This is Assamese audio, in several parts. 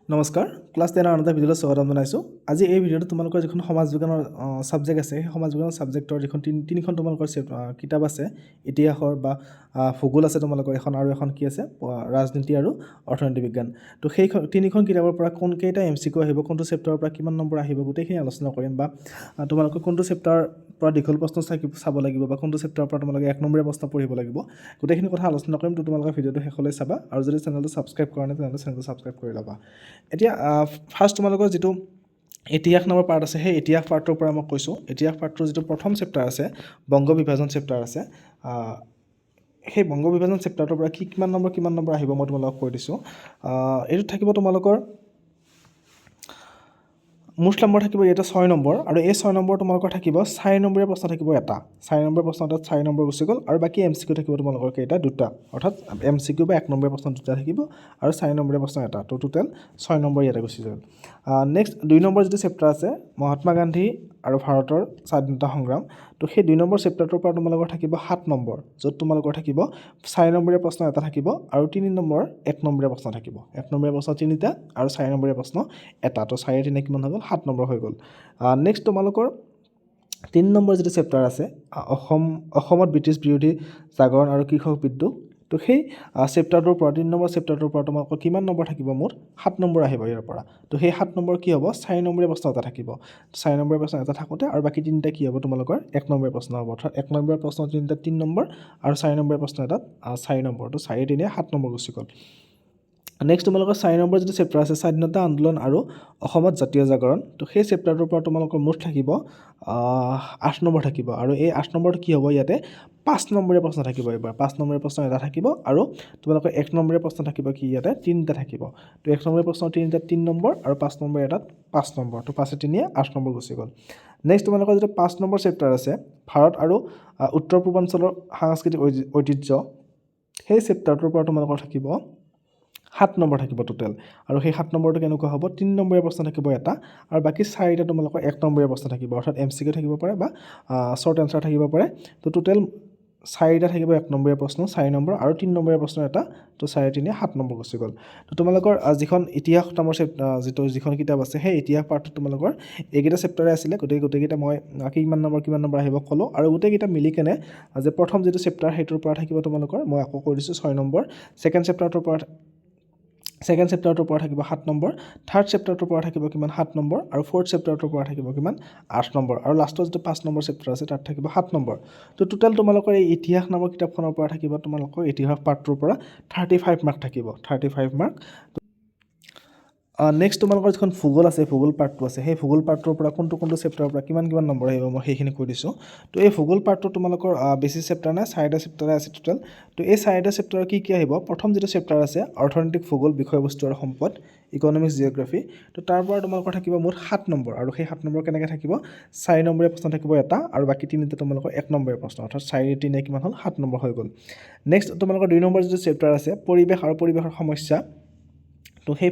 নমস্কাৰ ক্লাছ 10 আনন্দা ভিডিঅ'লৈ স্বাগতম জনাইছোঁ। আজি এই ভিডিঅ'টো তোমালোকৰ যিখন সমাজ বিজ্ঞানৰ সাবজেক্ট আছে সেই সমাজ বিজ্ঞানৰ সাবজেক্টৰ যিখন তিনিখন তোমালোকৰ কিতাপ আছে ইতিহাসৰ বা ভূগোল আছে তোমালোকৰ এখন আৰু এখন কি আছে ৰাজনীতি আৰু অৰ্থনীতি বিজ্ঞান। তো সেই তিনিখন কিতাপৰ পৰা কোন কেইটা এমচিকিউ আহিব, কোনটো চেপ্টাৰৰ পৰা কিমান নম্বৰ আহিব গোটেইখিনি আলোচনা কৰিম বা তোমালোকৰ কোনটো চেপ্টাৰৰ পৰা দীঘল প্ৰশ্ন চাব লাগিব বা কোনটো চেপ্টাৰৰ পৰা তোমালোকে 1 নম্বৰীয়া প্ৰশ্ন পঢ়িব লাগিব গোটেইখিনি কথা আলোচনা কৰিম। তো তোমালোকে ভিডিঅ'টো শেষলৈ চাবা আৰু যদি চেনেলটো ছাবস্ক্ৰাইব কৰা নাই তেনেহ'লে চেনেলটো ছাবস্ক্ৰাইব কৰি ল'বা। এতিয়া ফাৰ্ষ্ট তোমালোকৰ যিটো ইতিহাস নামৰ পাৰ্ট আছে সেই ইতিহাস পাৰ্টৰ পৰা মই কৈছোঁ। ইতিহাস পাৰ্টৰ যিটো প্ৰথম চেপ্টাৰ আছে বংগ বিভাজন চেপ্টাৰ আছে, সেই বংগ বিভাজন চেপ্টাৰটোৰ পৰা কিমান নম্বৰ আহিব মই তোমালোকক কৈ দিছোঁ। এইটোত থাকিব তোমালোকৰ মুঠ নম্বৰ থাকিব ইয়াতে 6 নম্বৰ আৰু এই 6 নম্বৰ তোমালোকৰ থাকিব 4 নম্বৰীয়া প্ৰশ্ন থাকিব এটা। 4 নম্বৰীয়া প্ৰশ্ন এটাত 4 নম্বৰ গুচি গ'ল আৰু বাকী এমচিকিউ থাকিব তোমালোকৰ কেইটা দুটা, অৰ্থাৎ এমচিকিউ বা 1 নম্বৰীয়া প্ৰশ্ন দুটা থাকিব আৰু 4 নম্বৰীয়া প্ৰশ্ন এটা। তো টোটেল 6 নম্বৰ ইয়াতে গুচি গ'ল। নেক্সট 2 নম্বৰ যিটো চেপ্টাৰ আছে মহাত্মা গান্ধী আৰু ভাৰতৰ স্বাধীনতা সংগ্ৰাম। তো সেই 2 নম্বৰ চেপ্টাৰটোৰ পৰা তোমালোকৰ থাকিব 7 নম্বৰ, য'ত তোমালোকৰ থাকিব 4 নম্বৰীয়া প্ৰশ্ন এটা থাকিব আৰু 3 নম্বৰ 1 নম্বৰীয়া প্ৰশ্ন থাকিব। 1 নম্বৰীয়া প্ৰশ্ন 3টা আৰু 4 নম্বৰীয়া প্ৰশ্ন এটা। তো 4 3 কিমান হৈ গ'ল 7 নম্বৰ হৈ গ'ল। নেক্সট তোমালোকৰ 3 নম্বৰ যিটো চেপ্টাৰ আছে অসমত ব্ৰিটিছ বিৰোধী জাগৰণ আৰু কৃষক বিদ্ৰোহ। তো সেই চেপ্টাৰটোৰ পৰা 3 নম্বৰ চেপ্টাৰটোৰ পৰা তোমালোকৰ কিমান নম্বৰ থাকিব মুঠ 7 নম্বৰ আহিব ইয়াৰ পৰা। তো সেই 7 নম্বৰ কি হ'ব 4 নম্বৰীয়া প্ৰশ্ন এটা থাকিব। 4 নম্বৰীয়া প্ৰশ্ন এটা থাকোঁতে আৰু বাকী 3টা কি হ'ব তোমালোকৰ 1 নম্বৰীয়া প্ৰশ্ন হ'ব, অৰ্থাৎ 1 নম্বৰীয়া প্ৰশ্ন 3টা 3 নম্বৰ আৰু 4 নম্বৰীয়া প্ৰশ্ন এটাত 4 নম্বৰ। তো 4 3 7 নম্বৰ গুচি গ'ল। নেক্সট তোমালোকৰ 4 নম্বৰ যিটো চেপ্টাৰ আছে স্বাধীনতা আন্দোলন আৰু অসমত জাতীয় জাগৰণ। তো সেই চেপ্টাৰটোৰ পৰা তোমালোকৰ মুঠ থাকিব 8 নম্বৰ থাকিব আৰু এই 8 নম্বৰটো কি হ'ব ইয়াতে 5 নম্বৰীয়া প্ৰশ্ন থাকিব। এইবাৰ 5 নম্বৰীয়া প্ৰশ্ন এটা থাকিব আৰু তোমালোকৰ 1 নম্বৰীয়া প্ৰশ্ন থাকিব কি ইয়াতে 3টা থাকিব। তো 1 নম্বৰীয়া প্ৰশ্ন 3টাত 3 নম্বৰ আৰু 5 নম্বৰ এটাত 5 নম্বৰ। তো 5 3 8 নম্বৰ গুচি গ'ল। নেক্সট তোমালোকৰ যিটো 5 নম্বৰ চেপ্টাৰ আছে ভাৰত আৰু উত্তৰ পূৰ্বাঞ্চলৰ সাংস্কৃতিক ঐতিহ্য, সেই চেপ্টাৰটোৰ পৰা তোমালোকৰ থাকিব 7 নম্বৰ থাকিব টোটেল আৰু সেই 7 নম্বৰটো কেনেকুৱা হ'ব 3 নম্বৰীয়া প্ৰশ্ন থাকিব এটা আৰু বাকী 4টা তোমালোকৰ 1 নম্বৰীয়া প্ৰশ্ন থাকিব, অৰ্থাৎ এমচিকিউ থাকিব পাৰে বা শ্বৰ্ট এনচাৰ থাকিব পাৰে। তো টোটেল 4টা থাকিব 1 নম্বৰীয়া প্ৰশ্ন 4 নম্বৰ আৰু 3 নম্বৰীয়া প্ৰশ্ন এটা। তো 4 3 7 নম্বৰ গুচি গ'ল। তো তোমালোকৰ যিখন ইতিহাস নামৰ যিখন কিতাপ আছে সেই ইতিহাস পাৰ্টত তোমালোকৰ এইকেইটা চেপ্টাৰে আছিলে। গোটেইকেইটা মই কিমান নম্বৰ আহিব ক'লোঁ আৰু গোটেইকেইটা মিলি কেনে যে প্ৰথম যিটো চেপ্টাৰ সেইটোৰ পৰা থাকিব তোমালোকৰ মই আকৌ কৈ দিছোঁ 6 নম্বৰ, ছেকেণ্ড চেপ্টাৰটোৰ পৰা থাকিব 7 নম্বৰ, থাৰ্ড চেপ্টাৰটোৰ পৰা থাকিব কিমান 7 নম্বৰ আৰু ফ'ৰ্থ চেপ্টাৰটোৰ পৰা থাকিব কিমান 8 নম্বৰ আৰু লাষ্টৰ যিটো 5 নম্বৰ চেপ্টাৰ আছে তাত থাকিব 7 নম্বৰ। তো টোটেল তোমালোকৰ এই ইতিহাস নামৰ কিতাপখনৰ পৰা থাকিব তোমালোকৰ ইতিহাস পাৰ্টটোৰ পৰা 35 মাৰ্ক থাকিব, 35 মাৰ্ক। নেক্সট তোমালোকৰ যিখন ভূগোল আছে ভূগোল পাৰ্টটো আছে সেই ভূগোল পাৰ্টটোৰ পৰা কোনটো চেপ্টাৰৰ পৰা কিমান নম্বৰ আহিব মই সেইখিনি কৈ দিছোঁ। তো এই ভূগোল পাৰ্টটো তোমালোকৰ বেছি চেপ্টাৰ নাই, 4টা চেপ্টাৰে আছে টোটেল। তো এই 4টা চেপ্টাৰৰ কি আহিব প্ৰথম যিটো চেপ্টাৰ আছে অৰ্থনৈতিক ভূগোল বিষয়বস্তু আৰু সম্পদ ইকনমিক্স জিঅ'গ্ৰাফী। তো তাৰ পৰা তোমালোকৰ থাকিব মুঠ 7 নম্বৰ আৰু সেই 7 নম্বৰ কেনেকৈ থাকিব 4 নম্বৰীয়া প্ৰশ্ন থাকিব এটা আৰু বাকী 3টা তোমালোকৰ 1 নম্বৰীয়া প্ৰশ্ন, অৰ্থাৎ 4 3 কিমান হ'ল 7 নম্বৰ হৈ গ'ল। নেক্সট তোমালোকৰ 2 নম্বৰ যিটো চেপ্টাৰ আছে পৰিৱেশ আৰু পৰিৱেশৰ সমস্যা। তো সেই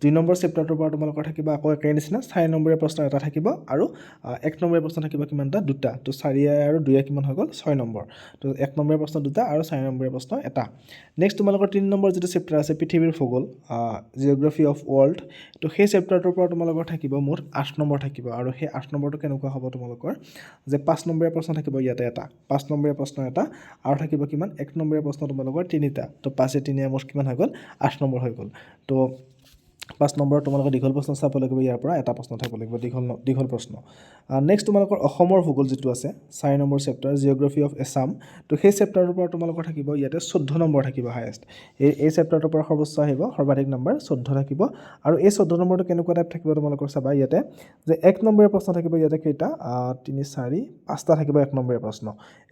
2 নম্বৰ চেপ্টাৰটোৰ পৰা তোমালোকৰ থাকিব আকৌ একেই নিচিনা 4 নম্বৰীয়া প্ৰশ্ন এটা থাকিব আৰু 1 নম্বৰীয়া প্ৰশ্ন থাকিব কিমানটা দুটা। তো 4 আৰু 2 কিমান হৈ গ'ল 6 নম্বৰ। তো 1 নম্বৰীয়া প্ৰশ্ন দুটা আৰু 4 নম্বৰীয়া প্ৰশ্ন এটা। নেক্সট তোমালোকৰ 3 নম্বৰ যিটো চেপ্টাৰ আছে পৃথিৱীৰ ভূগোল জিঅ'গ্ৰাফী অফ ৱৰ্ল্ড। তো সেই চেপ্টাৰটোৰ পৰা তোমালোকৰ থাকিব মুঠ 8 নম্বৰ থাকিব আৰু সেই 8 নম্বৰটো কেনেকুৱা হ'ব তোমালোকৰ যে 5 নম্বৰীয়া প্ৰশ্ন থাকিব ইয়াতে এটা, 5 নম্বৰীয়া প্ৰশ্ন এটা আৰু থাকিব কিমান 1 নম্বৰীয়া প্ৰশ্ন তোমালোকৰ 3টা। তো 5 3 মুঠ কিমান হৈ গ'ল 8 নম্বৰ হৈ গ'ল। তো 5 নম্বৰ তোমালোকৰ দীঘল প্ৰশ্ন চাব লাগিব, ইয়াৰ পৰা এটা প্ৰশ্ন থাকিব লাগিব দীঘল প্ৰশ্ন। নেক্সট তোমালোকৰ অসমৰ ভূগোল যিটো আছে 4 number chapter geography of Assam. তো সেই চেপ্টাৰটোৰ পৰা তোমালোকৰ থাকিব ইয়াতে 14 নম্বৰ থাকিব হায়েষ্ট। এই চেপ্টাৰটোৰ পৰা সৰ্বোচ্চ আহিব সৰ্বাধিক নম্বৰ 14 থাকিব আৰু এই 14 নম্বৰটো কেনেকুৱা টাইপ থাকিব তোমালোকৰ চাবা ইয়াতে যে 1 নম্বৰীয়া প্ৰশ্ন থাকিব ইয়াতে কেইটা 3 4 5টা থাকিব 1 নম্বৰীয়া প্ৰশ্ন,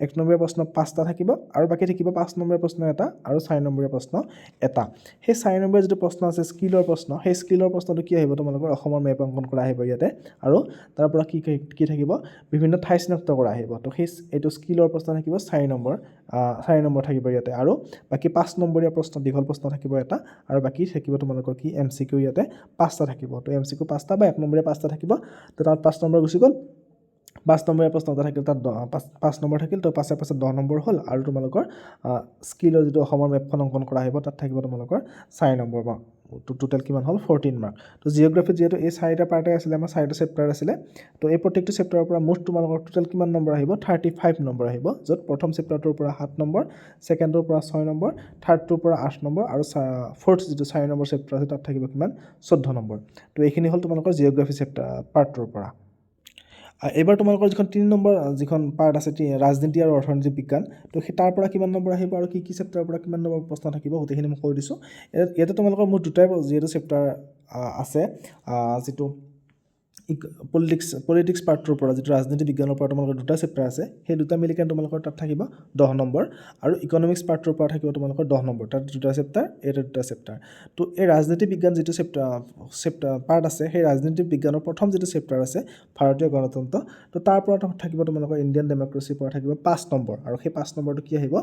1 নম্বৰীয়া প্ৰশ্ন 5টা থাকিব আৰু বাকী থাকিব 5 নম্বৰীয়া প্ৰশ্ন এটা আৰু 4 নম্বৰীয়া প্ৰশ্ন এটা। সেই 4 নম্বৰীয়া যিটো প্ৰশ্ন আছে স্কিলৰ প্ৰশ্ন, সেই স্কিলৰ প্ৰশ্নটো কি আহিব তোমালোকৰ অসমৰ মেপ অংকন কৰা আহিব ইয়াতে আৰু তাৰ পৰা কি থাকিব বিভিন্ন ঠাই চিনাক্ত কৰা আহিব। তো সেই এইটো স্কিলৰ প্ৰশ্ন থাকিব 4 নম্বৰ থাকিব ইয়াতে আৰু বাকী 5 নম্বৰীয়া প্ৰশ্ন দীঘল প্ৰশ্ন থাকিব এটা আৰু বাকী থাকিব তোমালোকৰ কি এমচিকিউ ইয়াতে 5টা থাকিব। তো এমচিকিউ 5টা বা 1 নম্বৰীয়া 5টা থাকিব। তো তাত 5 নম্বৰ গুচি গ'ল, 5 নম্বৰীয়া প্ৰশ্ন এটা থাকিল তাত 5 নম্বৰ থাকিল। তো 5 10 নম্বৰ হ'ল আৰু তোমালোকৰ স্কিলৰ যিটো অসমৰ মেপখন অংকন কৰা আহিব তাত থাকিব তোমালোকৰ 4 নম্বৰ টোটেল কিমান হ'ল 14 মাৰ্ক তো জিঅ'গ্ৰাফিত যিহেতু এই 4টা পাৰ্টে আছিলে আমাৰ 4টা চেপ্টাৰ আছিলে তো এই প্ৰত্যেকটো চেপ্টাৰৰ পৰা মুঠ তোমালোকৰ টোটেল কিমান নম্বৰ আহিব 35 নম্বৰ আহিব য'ত প্ৰথম চেপ্টাৰটোৰ পৰা 7 নম্বৰ ছেকেণ্ডৰ পৰা 6 নম্বৰ থাৰ্ডটোৰ পৰা 8 নম্বৰ আৰু ফ'ৰ্থ যিটো 4 নম্বৰ চেপ্টাৰ আছে তাত থাকিব কিমান 14 নম্বৰ তো এইখিনি হ'ল তোমালোকৰ জিঅ'গ্ৰাফি চেপ্টাৰ পাৰ্টটোৰ পৰা এইবাৰ তোমালোকৰ যিখন 3 নম্বৰ যিখন পাৰ্ট আছে ৰাজনীতি আৰু অৰ্থনৈতিক বিজ্ঞান তো সেই তাৰ পৰা কিমান নম্বৰ আহিব আৰু কি চেপ্টাৰৰ পৰা কিমান নম্বৰ প্ৰশ্ন থাকিব গোটেইখিনি মই কৈ দিছোঁ ইয়াতে তোমালোকৰ মোৰ দুটাই যিহেতু চেপ্টাৰ আছে যিটো পলিটিক্স পাৰ্টটোৰ পৰা যিটো ৰাজনীতি বিজ্ঞানৰ পৰা তোমালোকৰ দুটা চেপ্টাৰ আছে সেই দুটা মিলি কেনে তোমালোকৰ তাত থাকিব 10 নম্বৰ আৰু ইকনমিক্স পাৰ্টটোৰ পৰা থাকিব তোমালোকৰ 10 নম্বৰ তাত দুটা চেপ্টাৰ এটা দুটা চেপ্টাৰ তো এই ৰাজনীতি বিজ্ঞান যিটো চেপ্টাৰ পাৰ্ট আছে সেই ৰাজনীতি বিজ্ঞানৰ প্ৰথম যিটো চেপ্টাৰ আছে ভাৰতীয় গণতন্ত্ৰ তো তাৰ পৰা থাকিব তোমালোকৰ ইণ্ডিয়ান ডেমক্ৰেচিৰ পৰা থাকিব 5 নম্বৰ আৰু সেই 5 নম্বৰটো কি আহিব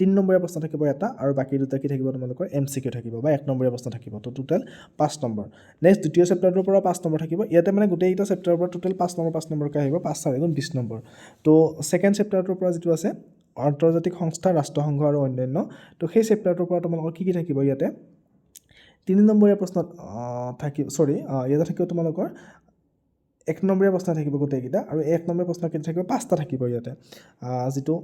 3 নম্বৰীয়া প্ৰশ্ন থাকিব এটা আৰু বাকী দুটা কি থাকিব তোমালোকৰ MCQ থাকিব বা 1 নম্বৰীয়া প্ৰশ্ন থাকিব তো টোটেল 5 নম্বৰ নেক্সট দ্বিতীয় চেপ্টাৰটোৰ পৰা 5 নম্বৰ থাকিব ইয়াতে মানে গোটেইকেইটা চেপ্টাৰৰ পৰা টোটেল 5 নম্বৰকৈ আহিব 5 4 গুণ 20 নম্বৰ তো ছেকেণ্ড চেপ্টাৰটোৰ পৰা যিটো আছে আন্তৰ্জাতিক সংস্থা ৰাষ্ট্ৰসংঘ আৰু অন্যান্য তো সেই চেপ্টাৰটোৰ পৰা তোমালোকৰ কি থাকিব ইয়াতে 3 নম্বৰীয়া প্ৰশ্নত ইয়াতে থাকিব তোমালোকৰ 1 নম্বৰীয়া প্ৰশ্ন থাকিব গোটেইকেইটা আৰু 1 নম্বৰীয়া প্ৰশ্ন কেইটা থাকিব 5টা থাকিব ইয়াতে যিটো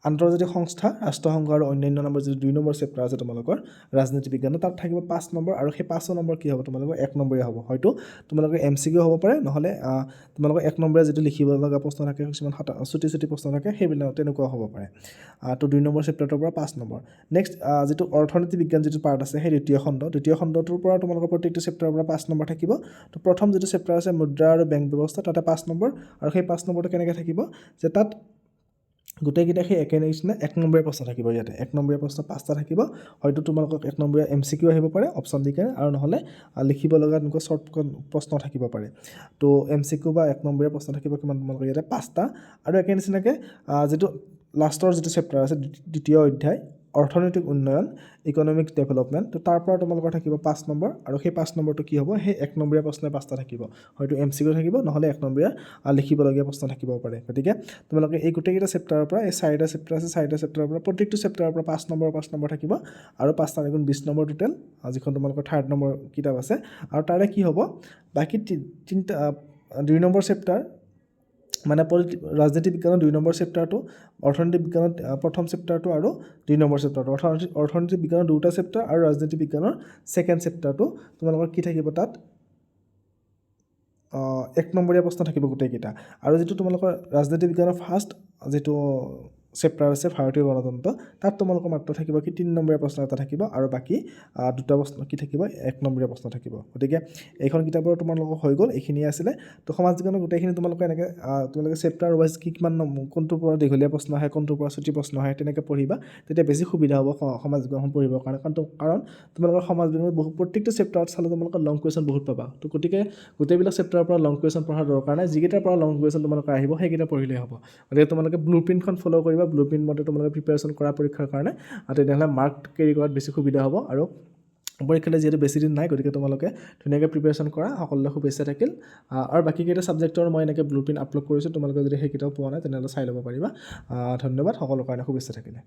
আন্তৰ্জাতিক সংস্থা ৰাষ্ট্ৰসংঘ আৰু অন্যান্য নম্বৰ যিটো 2 নম্বৰ চেপ্টাৰ আছে তোমালোকৰ ৰাজনীতি বিজ্ঞান তাত থাকিব 5 নম্বৰ আৰু সেই 5 নম্বৰ কি হ'ব তোমালোকৰ 1 নম্বৰীয়া হ'ব হয়তো তোমালোকৰ MCQ হ'ব পাৰে নহ'লে তোমালোকৰ 1 নম্বৰীয়া যিটো লিখিব লগা প্ৰশ্ন থাকে কিছুমান চুটি প্ৰশ্ন থাকে সেইবিলাক তেনেকুৱা হ'ব পাৰে তো 2 নম্বৰ চেপ্টাৰটোৰ পৰা 5 নম্বৰ নেক্সট যিটো অৰ্থনীতি বিজ্ঞান যিটো পাৰ্ট আছে সেই দ্বিতীয় খণ্ডটোৰ পৰা তোমালোকৰ প্ৰত্যেকটো চেপ্টাৰৰ পৰা 5 নম্বৰ থাকিব তো প্ৰথম যিটো চেপ্টাৰ আছে মুদ্ৰা আৰু বেংক ব্যৱস্থা তাতে 5 নম্বৰ আৰু সেই 5 নম্বৰটো কেনেকৈ থাকিব যে তাত গোটেইকেইটা সেই একে নিচিনা 1 নম্বৰীয়া প্ৰশ্ন থাকিব ইয়াতে 1 নম্বৰীয়া প্ৰশ্ন 5টা থাকিব হয়তো তোমালোকক 1 নম্বৰীয়া MCQ আহিব পাৰে অপশ্যন দি কেনে আৰু নহ'লে লিখিব লগা এনেকুৱা শ্বৰ্ট প্ৰশ্ন থাকিব পাৰে তো MCQ বা 1 নম্বৰীয়া প্ৰশ্ন থাকিব কিমান তোমালোকৰ ইয়াতে 5টা আৰু একে নিচিনাকৈ যিটো লাষ্টৰ যিটো চেপ্টাৰ আছে দ্বিতীয় অধ্যায় অৰ্থনৈতিক উন্নয়ন ইকনমিক ডেভেলপমেণ্ট তো তাৰ পৰা তোমালোকৰ থাকিব 5 নম্বৰ আৰু সেই 5 নম্বৰটো কি হ'ব সেই 1 নম্বৰীয়া প্ৰশ্ন 5টা থাকিব হয়তো MCQ থাকিব নহ'লে 1 নম্বৰীয়া লিখিবলগীয়া প্ৰশ্ন থাকিব পাৰে গতিকে তোমালোকে এই গোটেইকেইটা চেপ্টাৰৰ পৰা এই 4টা চেপ্টাৰ আছে 4টা চেপ্টাৰৰ পৰা প্ৰত্যেকটো চেপ্টাৰৰ পৰা 5 নম্বৰ থাকিব আৰু 5 4 গুণ 20 নম্বৰ টোটেল যিখন তোমালোকৰ 3rd নম্বৰ কিতাপ আছে আৰু তাৰে কি হ'ব বাকী 2 নম্বৰ চেপ্টাৰ মানে ৰাজনীতি বিজ্ঞানৰ 2 নম্বৰ চেপ্টাৰটো অৰ্থনীতি বিজ্ঞানৰ প্ৰথম চেপ্টাৰটো আৰু 2 নম্বৰ চেপ্টাৰটো অৰ্থনীতি বিজ্ঞানৰ 2টা চেপ্টাৰ আৰু ৰাজনীতি বিজ্ঞানৰ ছেকেণ্ড চেপ্টাৰটো তোমালোকৰ কি থাকিব তাত 1 নম্বৰীয়া প্ৰশ্ন থাকিব গোটেইকেইটা আৰু যিটো তোমালোকৰ ৰাজনীতি বিজ্ঞানৰ ফাৰ্ষ্ট যিটো চেপ্টাৰ আছে ভাৰতীয় গণতন্ত্ৰ তাত তোমালোকৰ মাত্ৰ থাকিব কি 3 নম্বৰীয়া প্ৰশ্ন এটা থাকিব আৰু বাকী দুটা প্ৰশ্ন কি থাকিব 1 নম্বৰীয়া প্ৰশ্ন থাকিব গতিকে এইখন কিতাপৰ তোমালোকৰ হৈ গ'ল এইখিনি আছিলে তো সমাজ বিজ্ঞানৰ গোটেইখিনি তোমালোকে এনেকৈ তোমালোকে চেপ্টাৰ ৱাইজ কিমান কোনটোৰ পৰা দীঘলীয়া প্ৰশ্ন আহে কোনটোৰ পৰা চুটি প্ৰশ্ন আহে তেনেকৈ পঢ়িবা তেতিয়া বেছি সুবিধা হ'ব সমাজ বিজ্ঞানখন পঢ়িবৰ কাৰণে কাৰণ তোমালোকৰ সমাজ বিজ্ঞানৰ প্ৰত্যেকটো চেপ্টাৰত চালে তোমালোকৰ লং কুৱেশ্যন বহুত পাবা তো গতিকে গোটেইবিলাক চেপ্টাৰৰ পৰা লং কুৱেশ্যন পঢ়াৰ দৰকাৰ নাই যিকেইটাৰ পৰা লং কুৱেশ্যন তোমালোকৰ আহিব সেইকেইটা পঢ়িলেই হ'ব গতিকে তোমালোকে ব্লুপ্ৰিণ্টখন ফ'ল' কৰিবা ব্লুপ্ৰিণ্ট মতে তোমালোকে প্ৰিপেৰেশ্যন কৰা পৰীক্ষাৰ কাৰণে আৰু তেতিয়াহ'লে মাৰ্ক কেৰি কৰাত বেছি সুবিধা হ'ব আৰু পৰীক্ষালৈ যিহেতু বেছি দিন নাই গতিকে তোমালোকে ধুনীয়াকৈ প্ৰিপেৰেশ্যন কৰা সকলোৰে শুভেচ্ছা থাকিল আৰু বাকীকেইটা ছাবজেক্টৰ মই এনেকৈ ব্লুপ্ৰিণ্ট আপলোড কৰিছোঁ তোমালোকে যদি সেইকেইটাও পোৱা নাই তেনেহ'লে চাই ল'ব পাৰিবা ধন্যবাদ সকলোৰে কাৰণে শুভেচ্ছা থাকিলে